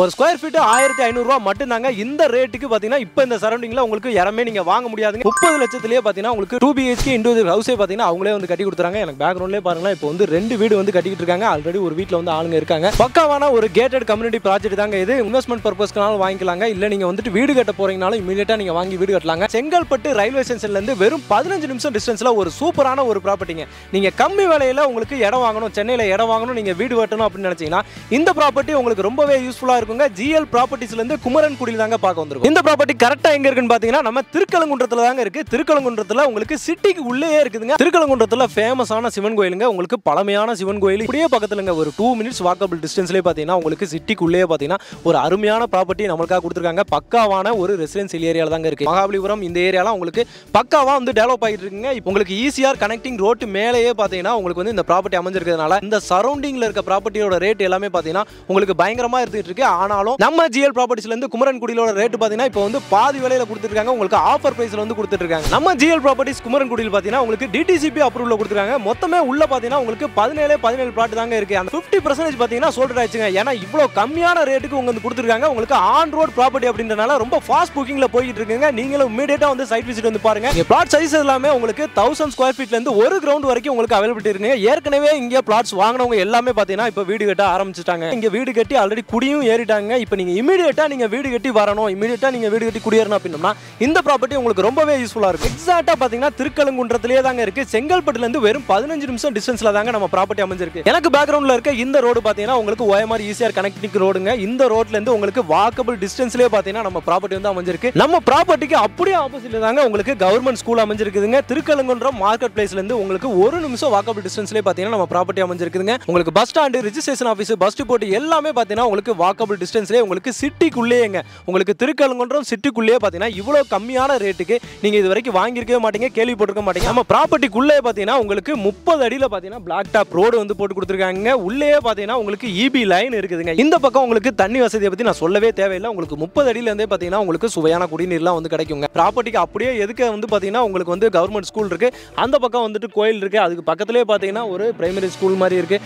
ஒரு square feet 1500 ரூபாய் மட்டும் தாங்க. இந்த ரேட்டுக்கு பாத்தீங்கன்னா இப்ப இந்த சரௌண்டிங்ல உங்களுக்கு இடமே நீங்க வாங்க முடியாதுங்க. 30 லட்சத்திலேயே பாத்தீங்கன்னா உங்களுக்கு 2 BHK இண்டிவிஜுவல் ஹவுஸே பாத்தீங்கன்னா அவங்களே வந்து கட்டி கொடுத்துறாங்க. எனக்கு பேக்ரவுண்ட்லயே பாருங்களேன், இப்போ வந்து 2 வீடு வந்து கட்டிட்டு இருக்காங்க. ஆல்ரெடி ஒரு வீட்ல வந்து ஆளுங்க இருக்காங்க. பக்காவான ஒரு கேட்டட் கம்யூனிட்டி ப்ராஜெக்ட் தாங்க இது. இன்வெஸ்ட்மெண்ட் பர்பஸ்க்குனாலும் வாங்கிக்கலாங்க, இல்ல நீங்க வந்துட்டு வீடு கட்ட போறீங்கனாலும் இமிடியேட்டா நீங்க வாங்கி வீடு கட்டலாங்க. செங்கல்பட்டு ரயில்வே ஸ்டேஷன்ல இருந்து வெறும் 15 நிமிஷம் டிஸ்டன்ஸ்ல ஒரு சூப்பரான ஒரு ப்ராப்பர்ட்டிங்க. நீங்க கம்மி விலையில உங்களுக்கு இடம் வாங்கணும், சென்னையில இடம் வாங்கணும், நீங்க வீடு கட்டணும் அப்படின்னு நினைச்சீங்கன்னா இந்த ப்ராப்பர்ட்டி உங்களுக்கு ரொம்பவே யூஸ்ஃபுல்லா இருக்குங்க. GL ப்ராப்பர்ட்டிஸ்ல இருந்து குமரன் குடியில் தாங்க பார்க்க வந்திருக்கோம். இந்த ப்ராப்பர்ட்டி கரெக்டா எங்க இருக்குன்னு பாத்தீங்கன்னா நம்ம திருக்கலங்குன்றத்துல தாங்க இருக்கு. திருக்கலங்குன்றத்துல உங்களுக்கு சிட்டிக்கு உள்ளே இருக்குதுங்க. திருக்கலங்குன்றத்துல ஃபேமஸான சிவன் கோயிலுங்க, உங்களுக்கு பழமையான சிவன் கோயில். இப்படியே பக்கத்துலங்க ஒரு 2 மினிட்ஸ் வாக்கபிள் டிஸ்டன்ஸ்லயே பாத்தீங்கன்னா உங்களுக்கு சிட்டிக்கு உள்ளே பாத்தீங்கன்னா ஒரு அருமையான ப்ராப்பர்ட்டி நம்மளுக்காக கொடுத்துருக்காங்க. பக்காவான ஒரு ரெசிடென்சியல் ஏரியால தாங்க இருக்கு. மகாபலிபுரம் இந்த ஏரியாலாம் உங்களுக்கு பக்காவா வந்து டெவலப் ஆகிட்டு இருக்குங்க. உங்களுக்கு ஈஸியா கனெக்டிங் ரோட் மேலேயே பாத்தீங்கன்னா உங்களுக்கு வந்து இந்த ப்ராப்பர்ட்டி அமைஞ்சிருக்கிறதுனால இந்த சரௌண்டிங்ல இருக்க ப்ராப்பர்ட்டியோட ரேட் எல்லாமே பாத்தீங்கன்னா உங்களுக்கு பயங்கரமா இருந்துட்டு இருக்கு. ஆனாலும் நம்ம GL ப்ராப்பர்ட்டிஸ்ல இருந்து குமரன் குடியிலோட ரேட் பாத்தீங்கன்னா இப்போ வந்து பாதி விலையில கொடுத்துருக்காங்க. உங்களுக்கு ஆஃபர் பிரைஸ்ல வந்து கொடுத்துட்டு இருக்காங்க. நம்ம GL ப்ராப்பர்ட்டிஸ் குமரன் குடியில் பாத்தீங்கன்னா உங்களுக்கு DTCP அப்ரூவல்ல கொடுத்துருக்காங்க. மொத்தமே உள்ள பாத்தீங்கன்னா உங்களுக்கு 17 பிளாட் தாங்க இருக்கு. அந்த 50% பாத்தீங்கன்னா சோல்ட் ஆயிடுச்சுங்க. ஏன்னா இவ்வளவு கம்மியான ரேட்டுக்கு உங்களுக்கு கொடுத்துருக்காங்க. உங்களுக்கு ஆன் ரோட் ப்ராப்பர்ட்டி அப்படின்றனால ரொம்ப ஃபாஸ்ட் புக்கிங்ல போயிட்டு இருக்குங்க. நீங்களும் இமிடியேட்டா வந்து சைட் விசிட் வந்து பாருங்க. இங்க பிளாட் சைஸ் எல்லாமே உங்களுக்கு 1000 ஸ்கொயர் ஃபீட்ல இருந்து ஒரு கிரவுண்ட் வரைக்கும் உங்களுக்கு அவைலபிலிட்டி இருக்குங்க. ஏற்கனவே இங்க பிளாட்ஸ் வாங்குனவங்க எல்லாமே பாத்தீங்கன்னா இப்ப வீடு கட்ட ஆரம்பிச்சிட்டாங்க. இங்க வீடு கட்டி ஆல்ரெடி குடியும் ஏறிட்டாங்க. இப்போ நீங்க இமிடியேட்டா நீங்க வீடு கட்டி வரணும், இமிடியேட்டா நீங்க வீடு கட்டி குடியேறணும் அப்படின்னா இந்த ப்ராப்பர்ட்டி உங்களுக்கு ரொம்பவே யூஸ்ஃபுல்லா இருக்கும். எக்ஸாக்ட்டா பாத்தீங்கன்னா திருக்கலங்குன்றத்திலேயே தாங்க இருக்கு. செங்கல்பட்டுல இருந்து வெறும் 15 நிமிஷம் டிஸ்டன்ஸ்ல தாங்க நம்ம ப்ராப்பர்ட்டி அமைஞ்சிருக்கு. எனக்கு பேக்ரவுண்ட்ல இருக்க இந்த ரோடு பாத்தீங்கன்னா உங்களுக்கு OMR ஈஸியார் கனெக்டிங் ரோடுங்க. இந்த ரோட்ல இருந்து உங்களுக்கு வாக்கபிள் டிஸ்டன்ஸ்லயே பாத்தீங்கன்னா நம்ம ப்ராப்பர்ட்டி வந்து அமைஞ்சிருக்கு. நம்ம ப்ராப்பர்ட்டிக்கு அப்படியே ஆப்போசிட்ல தாங்க உங்களுக்கு கவர்மெண்ட் ஸ்கூல் அமைஞ்சிருக்குதுங்க. திருக்கலங்குன்றம் மார்க்கெட் பிளேஸ்ல இருந்து உங்களுக்கு 1 நிமிஷம் வாக்கபிள் டிஸ்டன்ஸ்லயே பாத்தீங்கன்னா நம்ம ப்ராப்பர்ட்டி அமைஞ்சிருக்குதுங்க. உங்களுக்கு bus stand, registration office, bus depot எல்லாமே பாத்தீங்கன்னா உங்களுக்கு வாக்கபிள் டிஸ்டன்ஸ்லயே உங்களுக்கு சிட்டிக்குள்ளேயேங்க. உங்களுக்கு திருக்கலங்குன்றம் சிட்டிக்குள்ளேயே பாத்தீங்கன்னா இவ்வளவு கம்மியான ரேட்டுக்கு நீங்க இது வரைக்கும் வாங்கியிருக்கவே மாட்டீங்க, கேள்விப்பட்டிருக்க மாட்டீங்க. நம்ம ப்ராப்பர்ட்டிக்குள்ளே பாத்தீங்கன்னா உங்களுக்கு 30 அடியில பாத்தீங்கன்னா பிளாக் டாப் ரோடு வந்து போட்டு கொடுத்துருக்காங்க. உள்ளே பாத்தீங்கன்னா உங்களுக்கு EB லைன் இருக்குதுங்க. இந்த பக்கம் உங்களுக்கு தண்ணி வசதியை பத்தி நான் சொல்லவே தேவையில்லை. உங்களுக்கு 30 அடியில இருந்தே பாத்தீங்கன்னா உங்களுக்கு சுவையான குடிநீர்லாம் வந்து கிடைக்குங்க. ப்ராப்பர்ட்டிக்கு அப்படியே எதுக்கு வந்து பாத்தீங்கன்னா உங்களுக்கு வந்து கவர்மெண்ட் ஸ்கூல் இருக்கு, அந்த பக்கம் வந்துட்டு கோயில் இருக்கு, அதுக்கு பக்கத்திலே பாத்தீங்கன்னா ஒரு பிரைமரி ஸ்கூல் மாதிரி இருக்கு.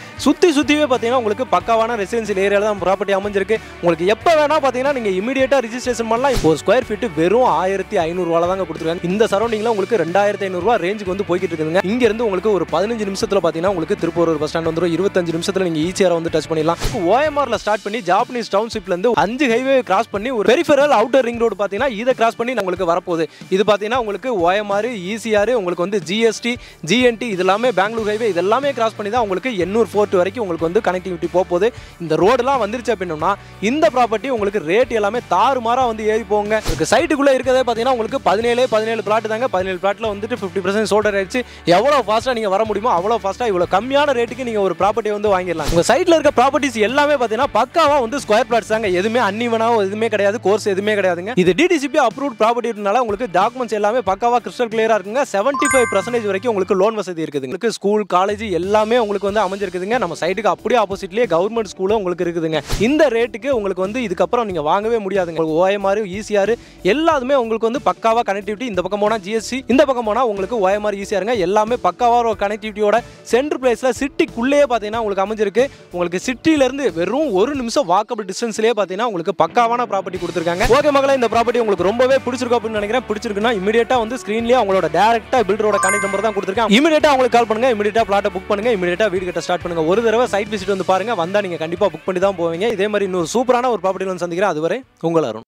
சுத்திவே பாத்தீங்கன்னா உங்களுக்கு பக்காவான ரெசிடென்சியல் ஏரியால தான் ப்ராப்பர்ட்டி அமைஞ்சிருக்கு. உங்களுக்கு எப்ப வேணா பாத்தீங்கன்னா நீங்க இமிடியேட்டா ரெஜிஸ்ட்ரேஷன் பண்ணலாம். இப்போ ஒரு ஸ்கொயர் ஃபீட் வெறும் 1500 ரூபாய் தாங்க கொடுத்துருக்காங்க. இந்த சரௌண்டிங்ல உங்களுக்கு 2500 ரூபாய் ரேஞ்சுக்கு வந்து போய்கிட்டு இருக்குதுங்க. இங்க இருந்து உங்களுக்கு ஒரு 15 நிமிஷத்துல பாத்தீங்கன்னா உங்களுக்கு திருப்பூர் பஸ் ஸ்டாண்ட் வந்துரும். 25 நிமிஷத்துல நீங்க ஈஸியா வந்து டச் பண்ணிடலாம். OMRல ஸ்டார்ட் பண்ணி ஜாப்பனீஸ் டவுன்ஷிப்ல இருந்து 5 ஹைவே கிராஸ் பண்ணி ஒரு பெரிஃபெரல் அவுட்டர் ரிங் ரோடு பாத்தீங்கன்னா இத கிராஸ் பண்ணி உங்களுக்கு வரப்போகுது. இது பாத்தீங்கன்னா உங்களுக்கு OMR, ECR, உங்களுக்கு வந்து GST, GNT இதெல்லாமே பெங்களூர் ஹைவே இதெல்லாமே கிராஸ் பண்ணி தான் உங்களுக்கு எண்ணூர் ஃபோர்ட் வரைக்கும் உங்களுக்கு வந்து கனெக்டிவிட்டி போகுது. இந்த ரோடெல்லாம் வந்துருச்சு அப்படின்னா இந்த ப்ராப்பர்ட்டி உங்களுக்கு ரேட் எல்லாமே தாறுமாறா வந்து ஏறி போங்க. உங்களுக்கு சைட்டுக்குள்ள இருக்கதே பாத்தீங்கன்னா உங்களுக்கு 17 பிளாட் தாங்க. 17 பிளாட்ல வந்துட்டு 50% சோல்ட் ஆயிடுச்சு. எவ்வளவு ஃபாஸ்டா நீங்க வர முடியுமோ அவ்வளவு ஃபாஸ்டா இவ்வளவு கம்மியான ரேட்டுக்கு நீங்க ஒரு ப்ராப்பர்ட்டி வந்து வாங்கிடலாம். உங்க சைட்ல இருக்க ப்ராப்பர்ட்டிஸ் எல்லாமே பாத்தீங்கன்னா பக்காவா வந்து ஸ்கொயர் பிளாட்ஸ் தாங்க. எதுவுமே அன்இவனாவோ எதுவுமே கிடையாது, கோர்ஸ் எதுவுமே கிடையாதுங்க. இது DTCP அப்ரூவ்ட் ப்ராப்பர்ட்டினால உங்களுக்கு டாக்குமெண்ட்ஸ் எல்லாமே பக்காவா கிறிஸ்டல் கிளியரா இருக்குங்க. 75% வரைக்கும் உங்களுக்கு லோன் வசதி இருக்குது. உங்களுக்கு ஸ்கூல், காலேஜ் எல்லாமே உங்களுக்கு வந்து அமைஞ்சிருக்குதுங்க. நம்ம சைட்டுக்கு அப்படியே ஆப்போசிட்லயே கவர்மெண்ட் ஸ்கூலும் உங்களுக்கு இருக்குதுங்க. இந்த ரேட்டுக்கு உங்களுக்கு வந்து இதுக்கப்புறம் நீங்க வாங்கவே முடியாதுங்க. OMR, ECR எல்லாமே உங்களுக்கு வந்து பக்காவா கனெக்டிவிட்டி. இந்த பக்கம் போனா GST, இந்த பக்கம் போனா உங்களுக்கு OMR, ECRங்க எல்லாமே பக்காவா ஒரு கனெக்டிவிட்டியோட சென்டர் பிளேஸ்ல சிட்டிக்குள்ளேயே பாத்தீங்கன்னா உங்களுக்கு அமைஞ்சிருக்கு. உங்களுக்கு சிட்டில இருந்து வெறும் 1 நிமிஷம் வாக்கபிள் டிஸ்டன்ஸ்லயே பாத்தீங்கன்னா உங்களுக்கு பக்காவான ப்ராப்பர்ட்டி கொடுத்துருக்காங்க. ஓகே மகளே, இந்த ப்ராப்பர்ட்டி உங்களுக்கு ரொம்பவே பிடிச்சிருக்கும் அப்படின்னு நினைக்கிறேன். பிடிச்சிருக்குன்னா இமிடியேட்டா வந்து ஸ்கிரீன்லயே அவங்களோட டைரக்டா பில்டரோட கான்டாக்ட் நம்பர் தான் கொடுத்துருக்கேன். இமிடியேட்டா உங்களுக்கு கால் பண்ணுங்க, இமிடியேட்டா பிளாட்டை புக் பண்ணுங்க, இமிடியேட்டா வீடு கட்ட ஸ்டார்ட் பண்ணுங்க. ஒரு தடவை சைட் விசிட் வந்து பாருங்க, வந்தா நீங்க கண்டிப்பா புக் பண்ணி தான் போவீங்க. இதே மாதிரி இன்னொரு சூப்பரான ஒரு ப்ராப்பர்ட்டி வந்து சந்திக்கிறேன். அதுவரை உங்கள் அருண்.